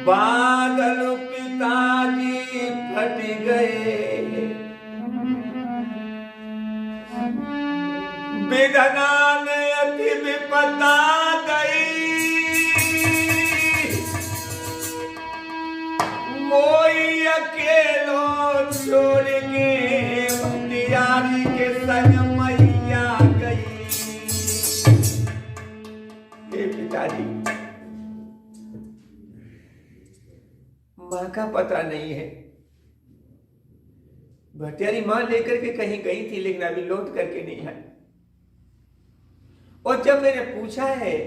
बादल पिताजी फट गए, विधना ने अति विपदा दई, मोई अकेलो छोड़ के भटियारी के संग मैया गई। हे पिताजी, माँ का पता नहीं है। भटियारी माँ लेकर के कहीं गई थी, लेकिन अभी लौट करके नहीं आई। और जब मैंने पूछा है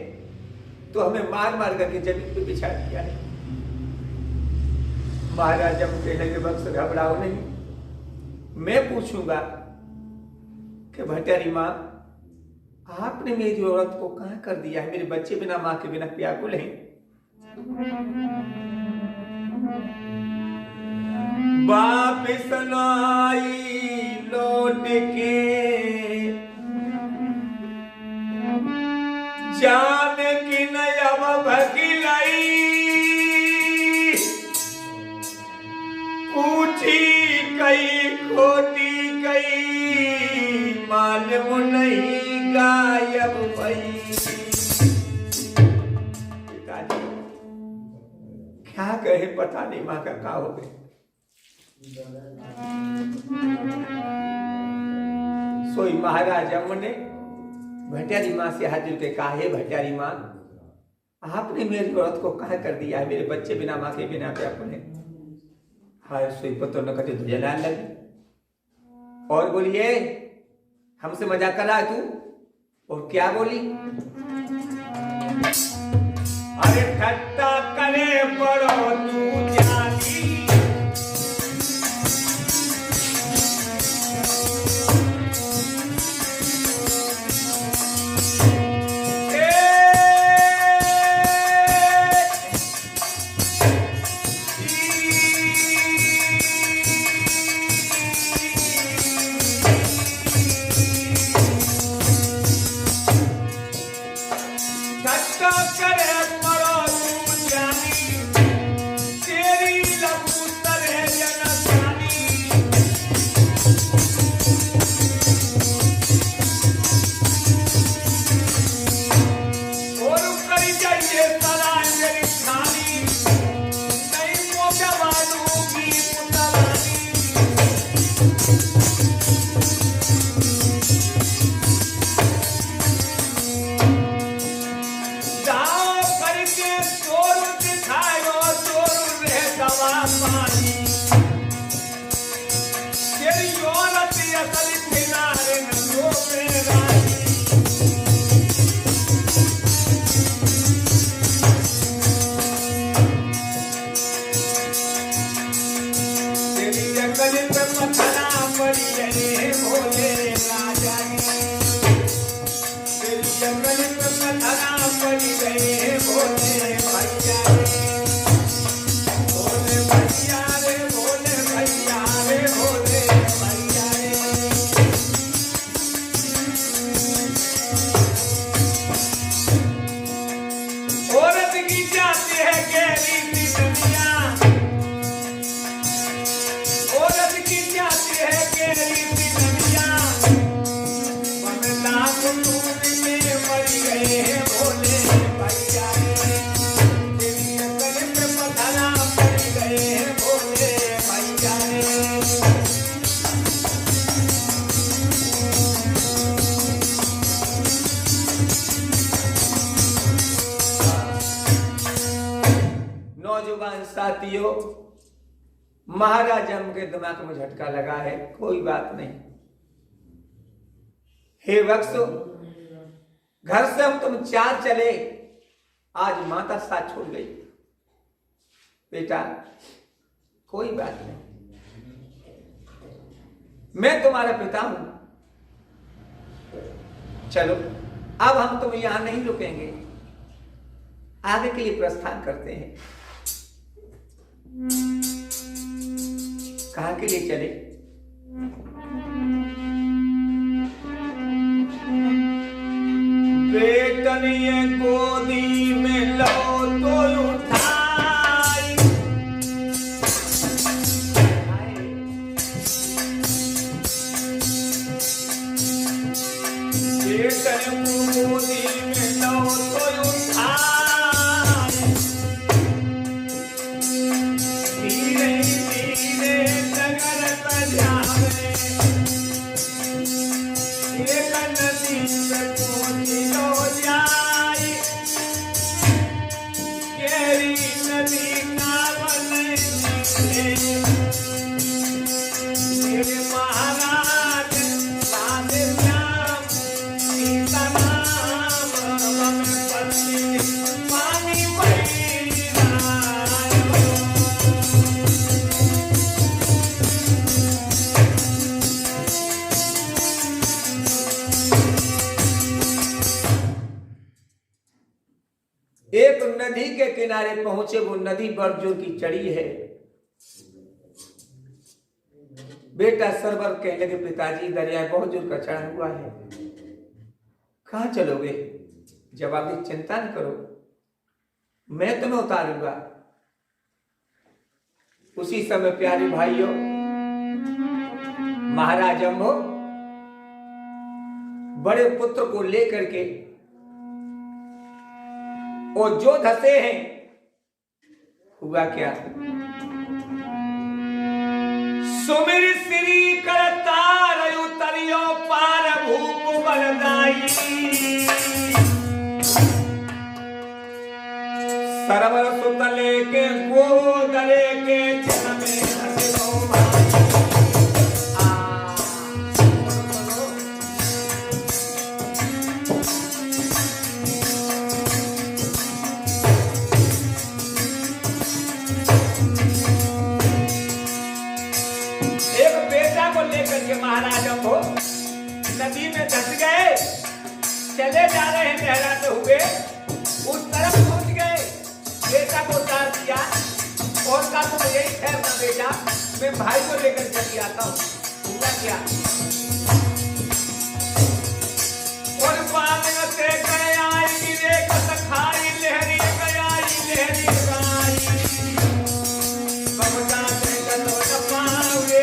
तो हमें मार मार करके जमीन पे बिछा दिया है। महाराज जब कहने के वक्त घबराओ नहीं, मैं पूछूंगा कि भटियारी माँ, आपने मेरी औरत को कहां कर दिया है? मेरे बच्चे बिना माँ के बिना व्याकुल हैं। वापिस आई लौट के, जान की नयब भगिलाई, पूछी कई खोटी कई, मालूम नहीं गायब भई। पिताजी क्या कहे, पता नहीं माँ का क्या हो गया। सोई महाराज हमने भटियारी माँ से हाजिर के कहा, है भटियारी माँ, आपने मेरी औरत को कहा कर दिया है? मेरे बच्चे बिना माँ के बिना व्याकुल है। हाय सोई पतो न कटे तो जलान लगी और बोलिए, हमसे मजाक कर रहा है तू? और क्या बोली? अरे ठट्टा करे बड़ो तू जानी, साथियों, महाराज हम के दिमाग में झटका लगा है। कोई बात नहीं, हे वत्सो, घर से हम तुम चार चले, आज माता साथ छोड़ गई। बेटा कोई बात नहीं, मैं तुम्हारा पिता हूं। चलो अब हम तुम यहां नहीं रुकेंगे, आगे के लिए प्रस्थान करते हैं। कहां के लिए चले? बेटन ये गोदी में लो तो उठाई, बेटन गोदी में लो तो उठाई, धीरे धीरे नगर बजावे, एक नदी पे पहुंची लो जाई, केरी नदी नावन निकले, मेरे महाराज राधे श्याम सीता नाम हम पत्नी पानी एक नदी के किनारे पहुंचे। वो नदी बड़ जोर की चढ़ी है। बेटा सरवर कहने लगे, पिताजी दरिया बहुत जोर का चढ़ा हुआ है, कहां चलोगे? जवाब दी, चिंता न करो, मैं तुम्हें उतारूंगा। उसी समय प्यारे भाइयों, महाराज अम्भो बड़े पुत्र को लेकर के और जो धसे हैं, हुआ क्या? सुमिर श्री करतार उतरियो पार भूप बलदाई, सरवर सुतले के गोदरे के जन में हसो भाई। महाराज अम्भो नदी में धस गए, चले जा रहे हैं लहराते हुए, उस तरफ पहुंच गए। बेटा को उतार दिया और कहा तुम यही ठहरना बेटा, मैं भाई को लेकर चली आता हूँ। हुआ क्या? और पानी से गए आई गिरे खाई लहरी गई लहरी गाई, बमता से गलो पावे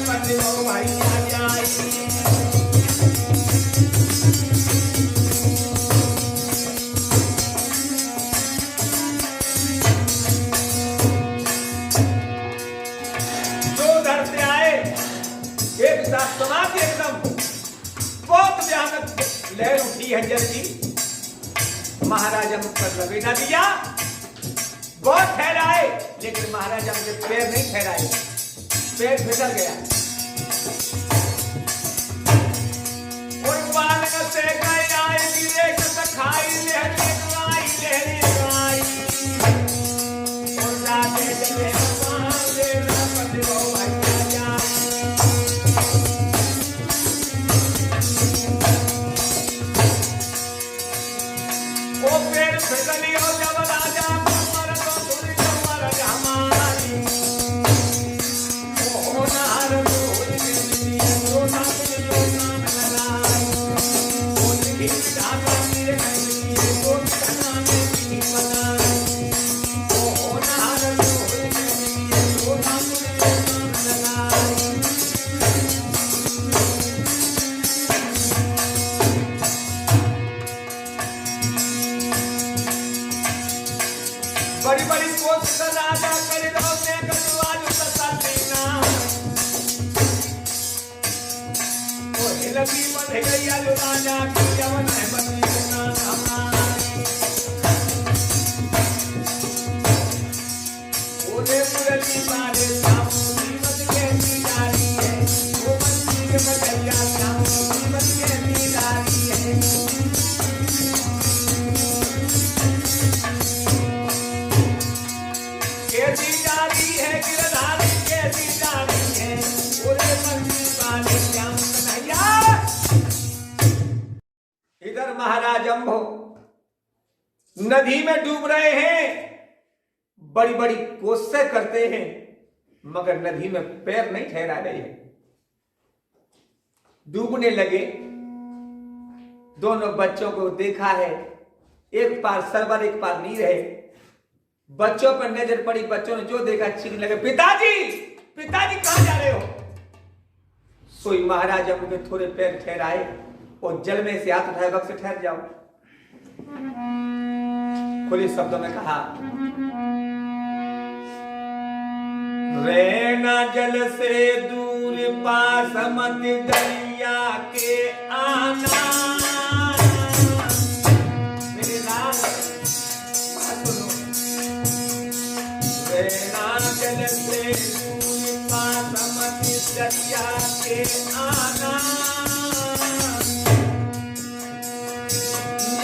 पतियो भाई समाधि एकदम बहुत भयानक लहर उठी है जल की। महाराजा मुख पर लपेटा दिया, बहुत ठहराए, लेकिन महाराजा के पैर नहीं ठहराए, पैर फिसल गया। और बालक से गए आए गिरे खाई लहरी गाई लहरी गाई, और जाते चले पाले पतियो भाई फिसलियो जब राजा कमर तो धुरी कमर हमारी, ओ नार धुरी जो नाम लगाई, ओ की दाता मेरे नहीं तो नाम नहीं बनाई, ओ नार धुरी जो नाम लगाई। बड़ी बड़ी कोशिश राजा कर दो से गजवाल ससलीना, ओ हिलकी बढ़ गई आलू राजा की जवन है बनी ना हमारी, ओले मुरली मारे सामू जीवन के दीदारी है, ओ मंदिर के बजरिया सामू जीवन के दीदारी है। कैसी जारी है गिरधारी कैसी जारी है, ओरे मंदिर वाले श्याम कन्हैया। इधर महाराज अम्भो नदी में डूब रहे हैं, बड़ी बड़ी कोशिशें करते हैं, मगर नदी में पैर नहीं ठहरा रहे हैं। डूबने लगे, दोनों बच्चों को देखा है, एक पार सरवर एक पार नीर है। बच्चों पर नजर पड़ी, बच्चों ने जो देखा चीखने लगे, पिताजी पिताजी कहां जा रहे हो? सोई महाराज अब उनके थोड़े पैर ठहराए और जल में से हाथ उठाए, वक्त से ठहर जाओ। खुले शब्दों में कहा, रहना जल से दूर, पास मत दरिया के आना। मेरे लाल सुनो, रहना जल से दूर, पास मत दरिया के आना।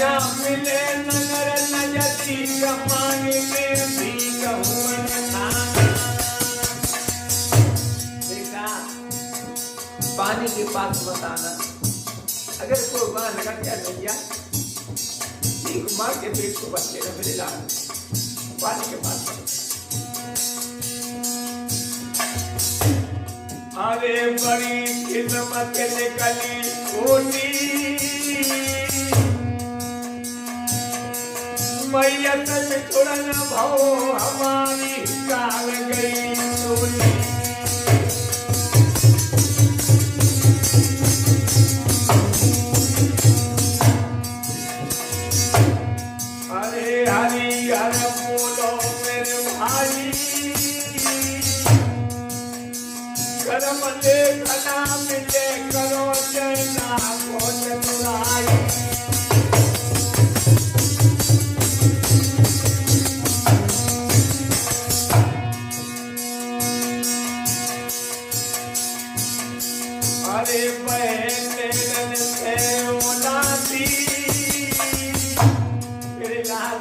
या मिले नगर नजती पानी में भी कहूँ खाना। पानी के पास मत आना। अगर कोई वहां लगा क्या भैया, भीख मार के पेट को बच लेना मेरे लाल, पानी के पास मत। अरे बड़ी किस्मत निकली छोटी, मैयत में छोड़न भाव हमारी काल गई चोरी। मिले करो जना को चतुराई। अरे बहन से ओलाती, मेरे लाल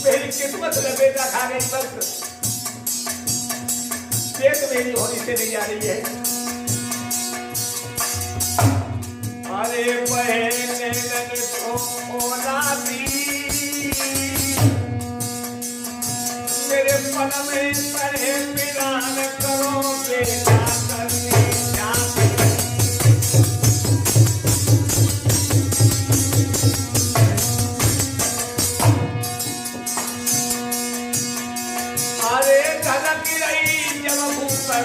मेरी किस्मत में बेटा खा गई, बस पेट मेरी होनी से नहीं आ रही है। अरे बहन तो ओलाती, मेरे पल में परे पिरान करो बेटा करने जाते। अरे धड़क रही जब ऊपर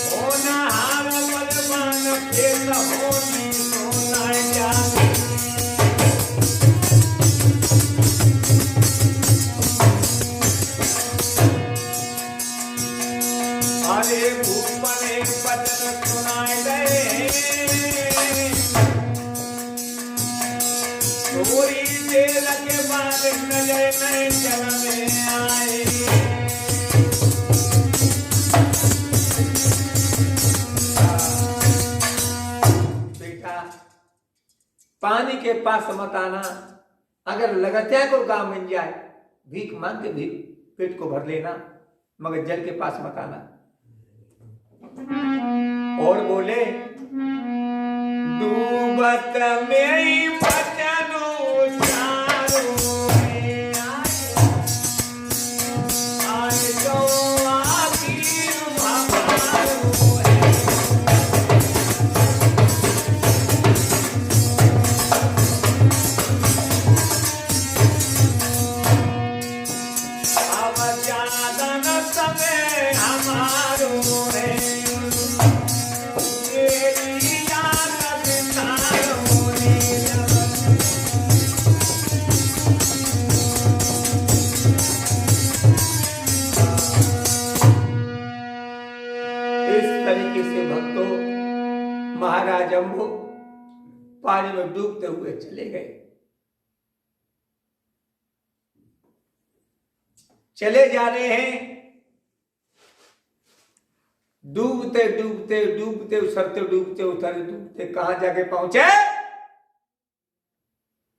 होना हार बलवान खेल होनी सोना जाने। अरे भूपने बचन सुनाए गए, थोड़ी देर के बाद नजर नए जल में आए। बेटा पानी के पास मत आना। अगर लगत्या को काम मिल जाए, भीख मांग के भी पेट को भर लेना, मगर जल के पास मत आना। और बोले, डूबत मेरी बचनो चारों में आज तो आखिर भवारो है। अब ज्यादा न समय हमारो है, महाराज अम्बो पानी में डूबते हुए चले गए। चले जा रहे हैं, डूबते डूबते डूबते उतरते, डूबते उतरते, डूबते कहां जाके पहुंचे?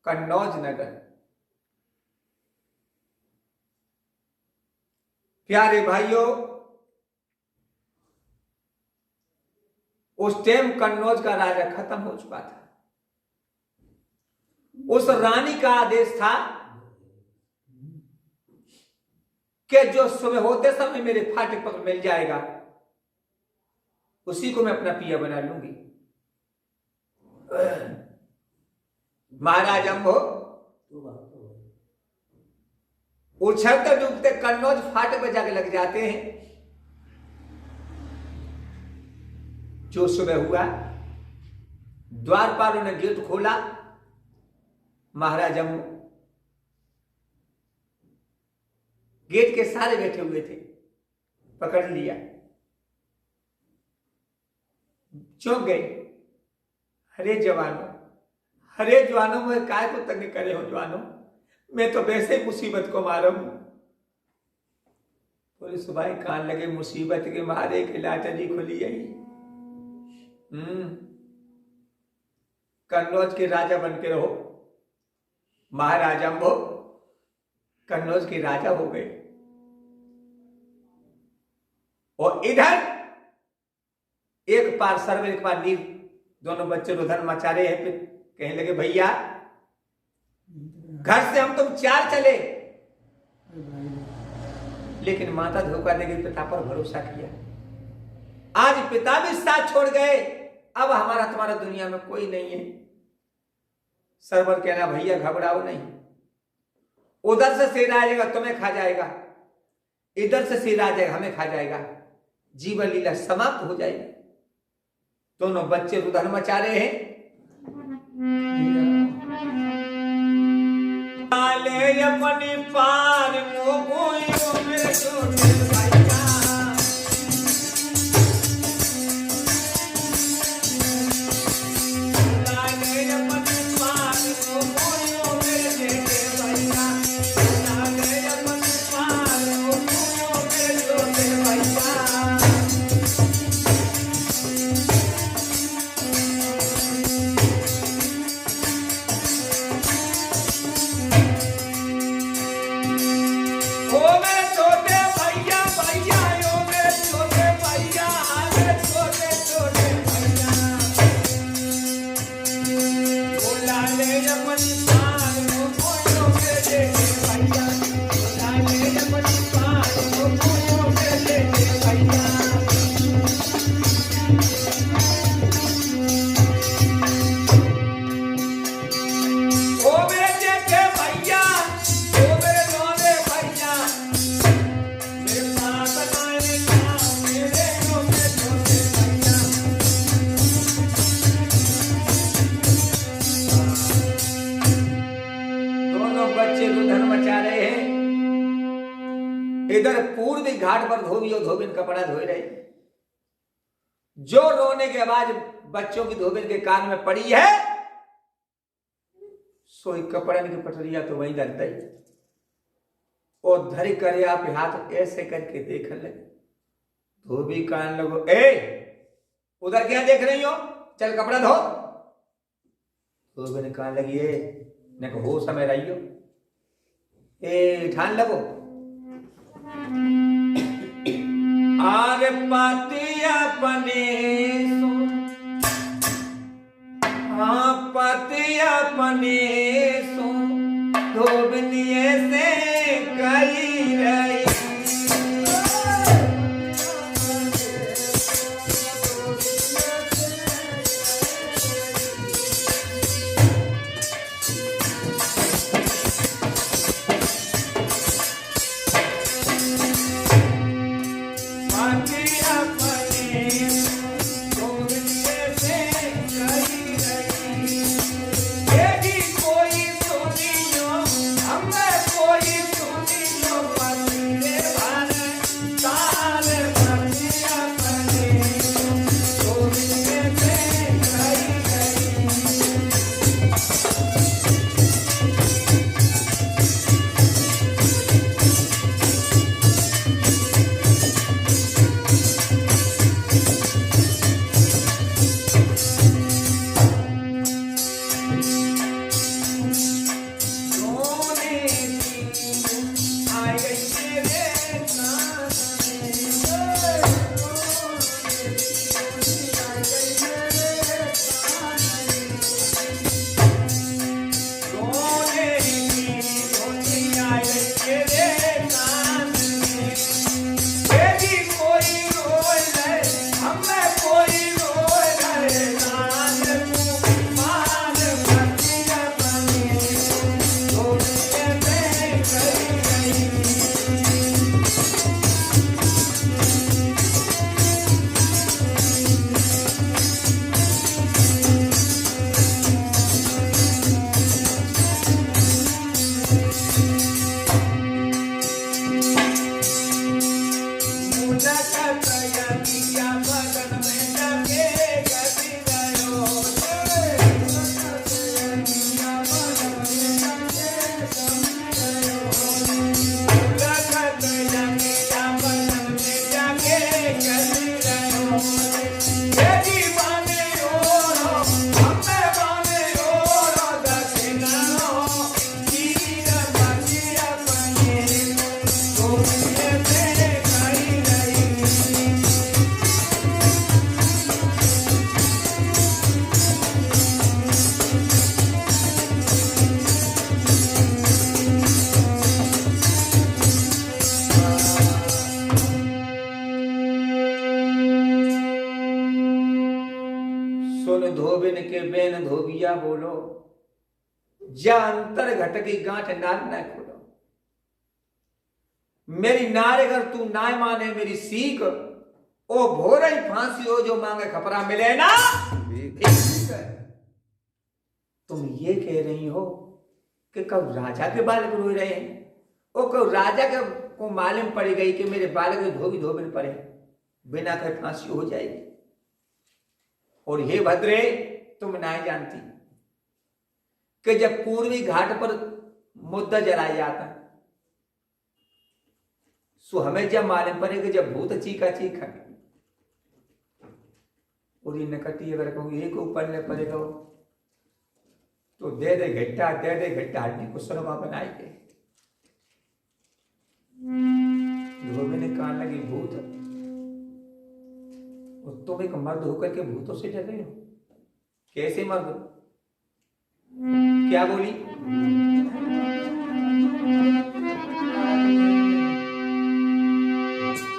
कन्नौज नगर। प्यारे भाइयों, उस टाइम कन्नौज का राजा खत्म हो चुका था। उस रानी का आदेश था कि जो सुबह होते समय मेरे फाटक पर मिल जाएगा, उसी को मैं अपना पिया बना लूंगी। महाराज अम्भो उछलते डूबते कन्नौज फाटे पर जाके लग जाते हैं। जो सुबह हुआ, द्वारपालों ने गेट खोला, महाराज अम्भो गेट के सारे बैठे हुए थे, पकड़ लिया, चौंक गए। अरे जवानों, अरे जवानों, मैं काय को तंग करे हो जवानों, मैं तो वैसे ही मुसीबत को मारा हूं। पुलिस भाई कान लगे मुसीबत के मारे के लाटरी खुली आई। कन्नौज के राजा बन के रहो। महाराज अम्भो कन्नौज के राजा हो गए। और इधर एक पार सर्वे एक पार नीर, दोनों बच्चे रुधन मचा रहे हैं। फिर कहने लगे भैया घर से हम तुम 4 चले, लेकिन माता धोखा देगी, पिता पर भरोसा किया। आज पिता भी साथ छोड़ गए, अब हमारा तुम्हारा दुनिया में कोई नहीं है। सरवर कहना भैया घबराओ नहीं, उधर से शेर आ जाएगा तुम्हें खा जाएगा, इधर से शेर आ जाएगा हमें खा जाएगा, जीवन लीला समाप्त हो जाएगी। दोनों बच्चे रुदन मचा रहे हैं। अपनी पार मेरे छोटे भैया, अपनी पार मेरे बेटे भैया, अपनी पार मेरे छोटे भैया। इधर पूर्वी घाट पर धोबी और धोबिन कपड़ा धोए रहे। जो रोने की आवाज बच्चों की धोबिन के कान में पड़ी है, सोई कपड़न की पटरिया तो वहीं डरता ही। और धरी करे आप हाथ ऐसे करके देख ले। धोबी कान लगो, उधर क्या देख रही हो, चल कपड़ा धो। धोबिन कान लगी ने हो समय रही हो, ठान लगो। आर पतिया पने सो, हाँ पतिया पने सो, धोबनिए से कही रही। कोई सुनियो, हमें कोई सुनियो। सुन धोबिन के बेन धोबिया बोलो, जा अंतर घट की गांठ नार न खोलो। मेरी नार अगर तू ना माने मेरी सीख, ओ भोरे ही फांसी हो जो मांगे खपरा मिले ना। तुम ये कह रही हो कि कब राजा के बालक रोए रहे हैं, ओ कब राजा के को मालूम पड़ गई कि मेरे बालक धोबी धोबिन पड़े, बिना कहे फांसी हो जाएगी। और हे भद्रे, तुम नहीं जानती कि जब पूर्वी घाट पर मुद्दा जलाया जाता, सो हमें जब मालूम पड़े कि जब भूत चीखा चीखा, और ये नकटी अगर कहूँ एक ऊपर न पड़ेगा तो दे दे घट्टा हड्डी को सुरमा बनाई गई। धोबी ने कान लगी भूत, और तुम एक मर्द होकर के भूतों से डर रहे हो? कैसे मर्द? क्या बोली?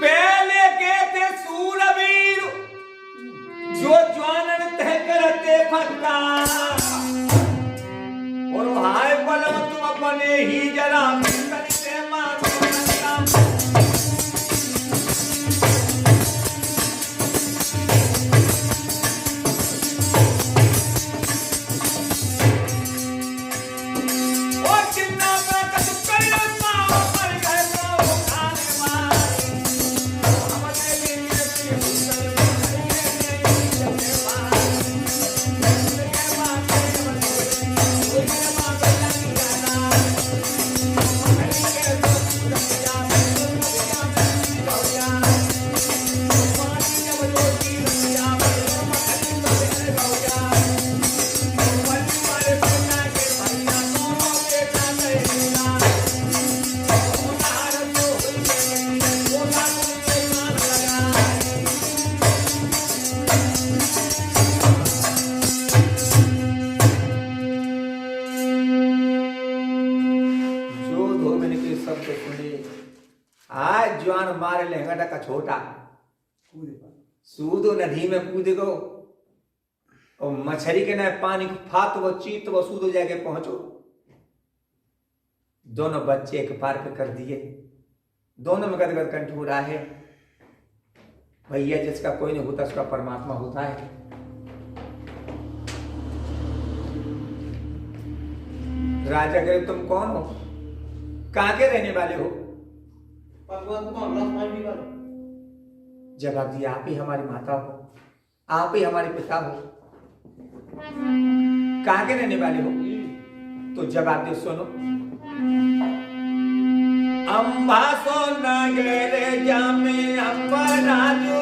पहले कहते सूरवीर जो ज्वानन तह करते फक्का, और हाय बलम तुम अपने ही जरा करते मानो। मारे लहंगा का छोटा सूदो नदी में कूद गो, और मछली के न पानी फात वो चीत वो सूदो जाके पहुंचो। दोनों बच्चे एक पार कर दिए, दोनों में गदगद कंठ हो रहा है। भैया जिसका कोई नहीं होता उसका परमात्मा होता है। राजा कहे तुम कौन हो, कहां के रहने वाले हो? जवाब दिया आप ही हमारी माता हो, आप ही हमारे पिता हो। कहां के रहने वाले हो? तो जवाब दे सुनो, अम्बा सो नगरे जामे अम्बा राजू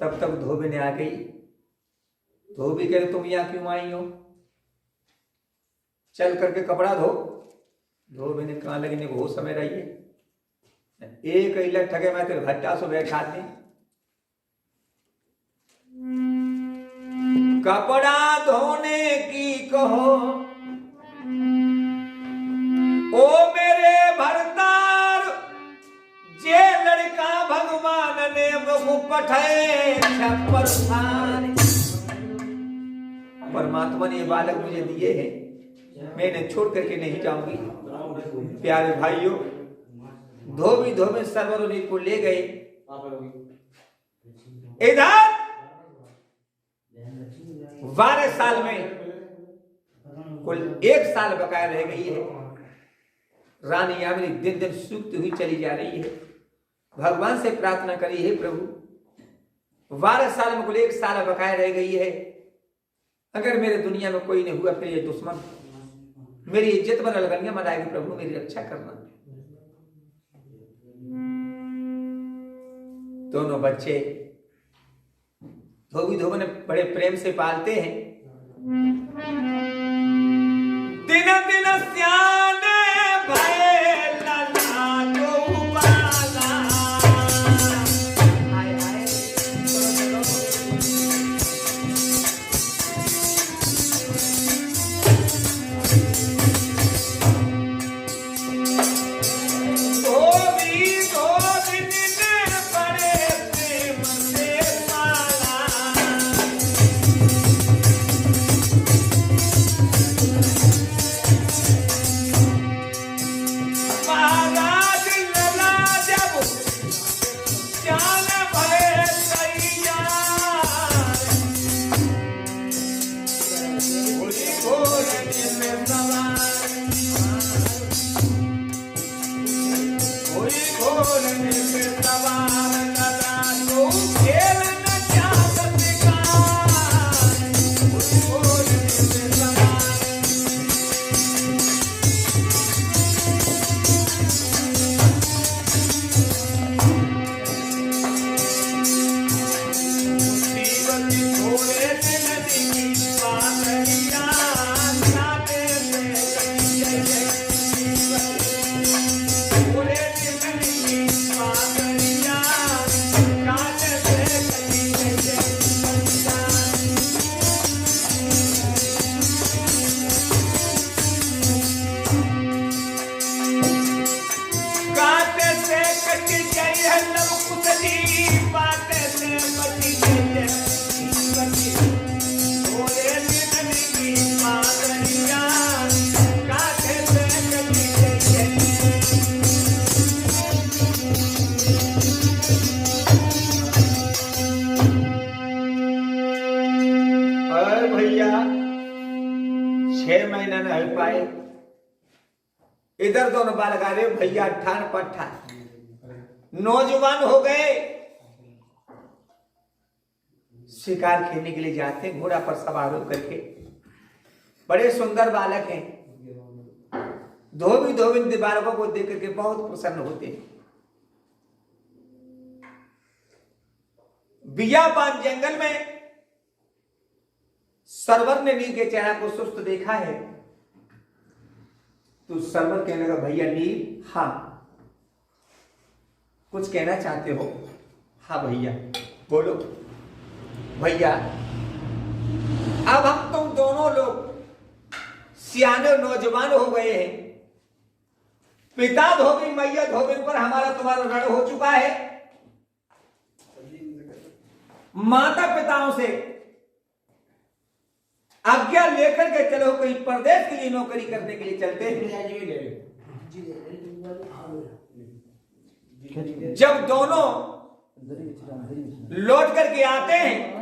तब तक धोबी ने आ गई। धोबी कह तुम यहां क्यों आई हो? चल करके कपड़ा धो। धोबी ने कहा लगी बहुत समय रहिए, एक ही लग ठगे मैं तेरे भट्टा से बैठा दी। कपड़ा धोने की कहो ओ मेरे भरतार, जे लड़का भगवान ने वो पठे छप्पर थाने। परमात्मा ने ये बालक मुझे दिए हैं, मैं इन्हें छोड़ करके नहीं जाऊंगी। प्यारे भाइयों, धोबी धोबी सर्वरोनी को ले गए। इधर 12 साल में कुल 1 साल बकाया रह गई है। रानी यामिनी दिन दिन सूखती हुई चली जा रही है। भगवान से प्रार्थना करी है, प्रभु 12 साल में कुल 1 साल बकाया रह गई है। अगर मेरे दुनिया में कोई नहीं हुआ, फिर ये दुश्मन मेरी इज्जत पर अलगनियां मनाएगी। प्रभु मेरी रक्षा करना। दोनों बच्चे धोबी धोबी ने बड़े प्रेम से पालते हैं। दिन दिन सियाने भये लला तो बाला। हाय हाय भैया 6 महीना नहीं पाए। इधर दोनों बालक आ रहे, भैया ठान पट्ठा नौजवान हो गए। शिकार खेलने के लिए जाते, घोड़ा पर सवार होकर के। बड़े सुंदर बालक हैं। धोबी धोबी बालकों को देख करके बहुत प्रसन्न होते हैं। बियाबान जंगल में सरवर ने नील के चेहरा को सुस्त देखा है। तो सरवर कहने लगा, भैया नील, हाँ कुछ कहना चाहते हो? हाँ भैया बोलो। भैया अब हम तुम दोनों लोग सियाने नौजवान हो गए हैं। पिता धोबी मैया धोबी पर हमारा तुम्हारा ऋण हो चुका है। माता पिताओं से आज्ञा लेकर के चलो, कहीं परदेश के लिए नौकरी करने के लिए चलते हैं। जब दोनों लौट करके आते हैं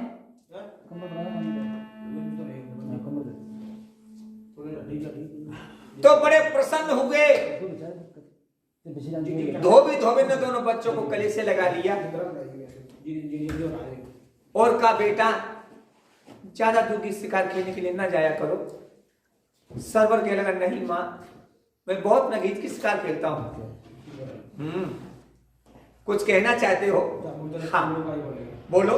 तो बड़े प्रसन्न हुए। धोबी धोबी ने दोनों बच्चों को गले से लगा लिया और कहा, बेटा ज्यादा दूर की शिकार खेलने के लिए ना जाया करो। सरवर कहने लगा, नहीं मां, मैं बहुत नगीच की शिकार खेलता हूं। कुछ कहना चाहते हो? हाँ बोलो।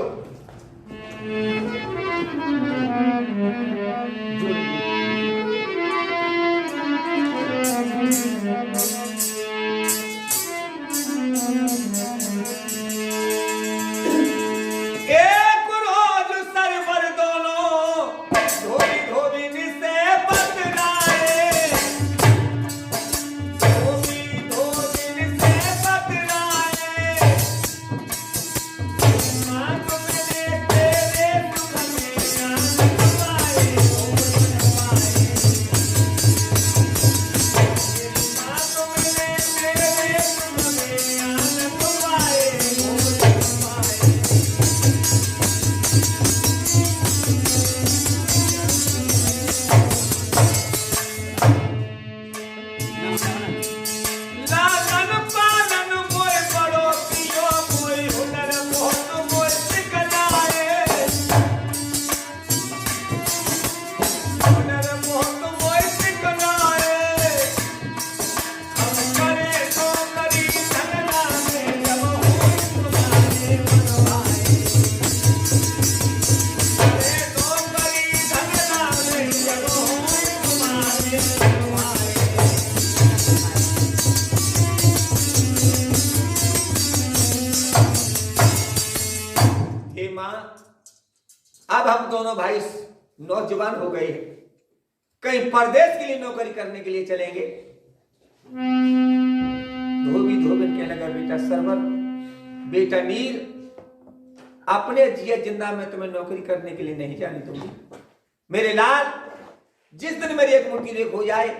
मां, अब हम दोनों भाई नौजवान हो गए हैं, कहीं परदेश के लिए नौकरी करने के लिए चलेंगे। धोबन कहने लगा, बेटा सरवर, बेटा नीर, अपने जिया जिंदा में तुम्हें नौकरी करने के लिए नहीं जाने दूंगी। मेरे लाल, जिस दिन मेरी एक मुट्ठी रेख हो जाए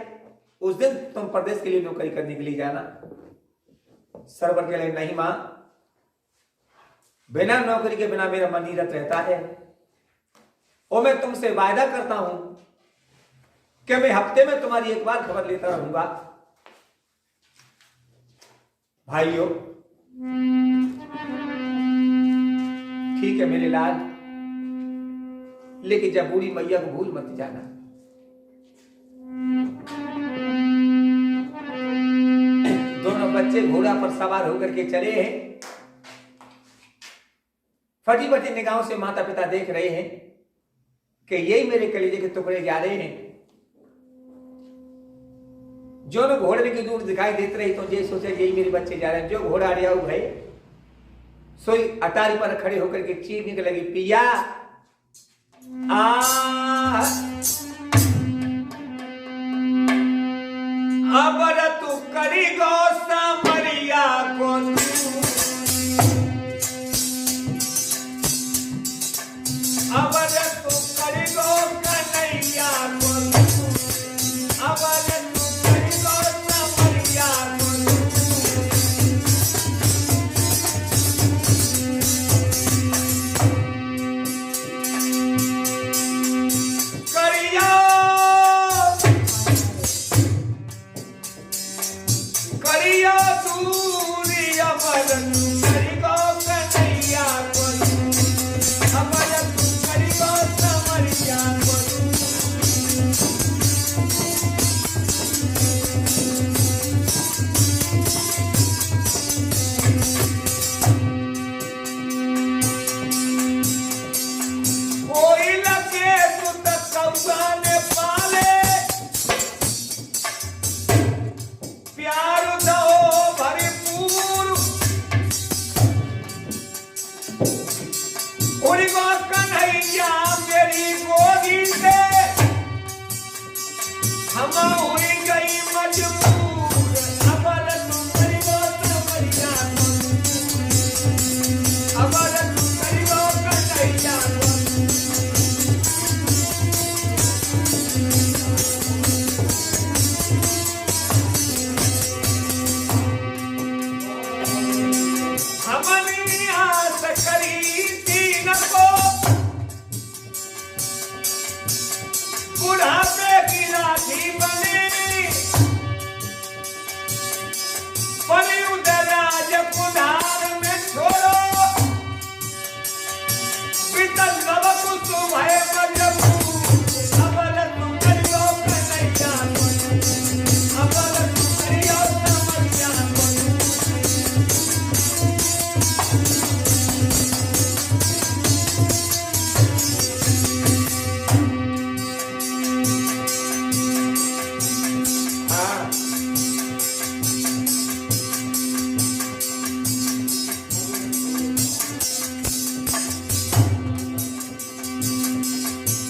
उस दिन तुम परदेश के लिए नौकरी करने के लिए जाना। सरवर कह रहे, नहीं मां, बिना नौकरी के बिना मेरा मन नीरत रहता है, और मैं तुमसे वायदा करता हूं कि मैं हफ्ते में तुम्हारी एक बार खबर लेता रहूंगा। भाइयों, ठीक है मेरे लाल, लेकिन जब बूढ़ी मैया को भूल मत जाना। दोनों बच्चे घोड़ा पर सवार होकर के चले हैं। फटी फटी निगाहों से माता पिता देख रहे हैं कि यही मेरे कलेजे के टुकड़े जा रहे हैं। जो न घोड़े की दूर दिखाई देते रही तो ये सोचे यही मेरे बच्चे जा रहे हैं। जो घोड़ा अड़िया भाई सोई अटारी पर खड़े होकर के चीखने के लगी, पिया अब तू करी गो सामरिया को, अब तू करी गो कन्हैया को, अब तू करी गो सामरिया को। करिया दूरी अमर करी गो कन्हैया को, अमर तू करी गो सामरिया को। कोई लगे सुत कौआ ने पाले, प्यार दो भरपूर, उड़ी गो कन्हैया मेरी गोदी से, हम हुई गई मजबूर। अबर तू करी गो सामरिया को, अबर तू करी गो कन्हैया को। हमनी आस करी दीन को, बुढ़ापे की लाठी बने, बनी उदराज कुधार में छोड़ो, पितल सब कुसुम है मजबूर। अबर तू करी गो कन्हैया को, अबर तू करी गो सामरिया को।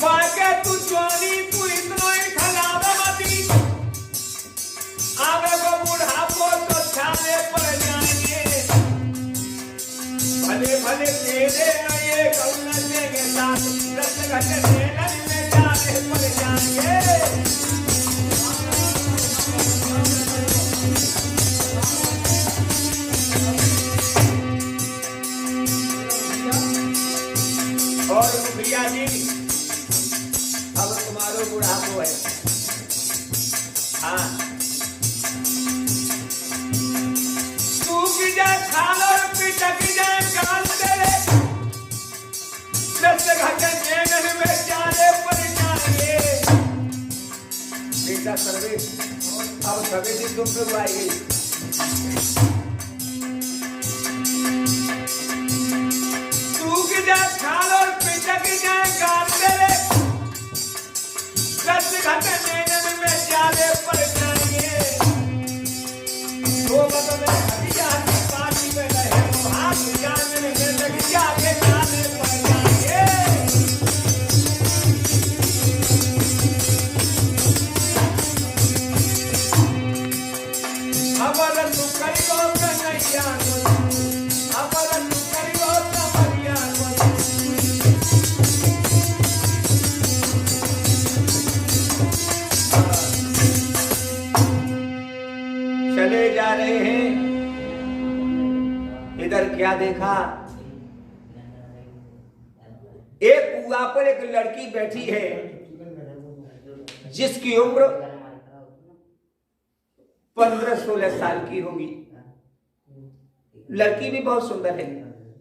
पाके तू ज्वानी तू इतना ही खलावे मती, आवे को बुढ़ापो तो छाले पड़ जाएंगे। भले भले तेरे ये कौन लेंगे साथ, 10 घंटे मेहनत में छाले पड़ जाएंगे। और भैया जी, अब तुम्हारो बुढ़ापो है। हाँ, सूख जाए खाल और पिटक जाए गाल तेरे, 10 घंटे जंगल में जाने पड़ जाएंगे। बेटा सर्वेश, अब सभी दिन तुम पे बुलाई गई। सूख जाए खाल और पिटक जाए गाल तेरे, 10 घंटे जंगल में जाने पड़ जाएंगे। तो मतलब हरी पानी में रहे, हाथ जाने में लग जाके जाने पड़ देखा, एक कुआं पर एक लड़की बैठी है जिसकी उम्र 15-16 साल की होगी। लड़की भी बहुत सुंदर है।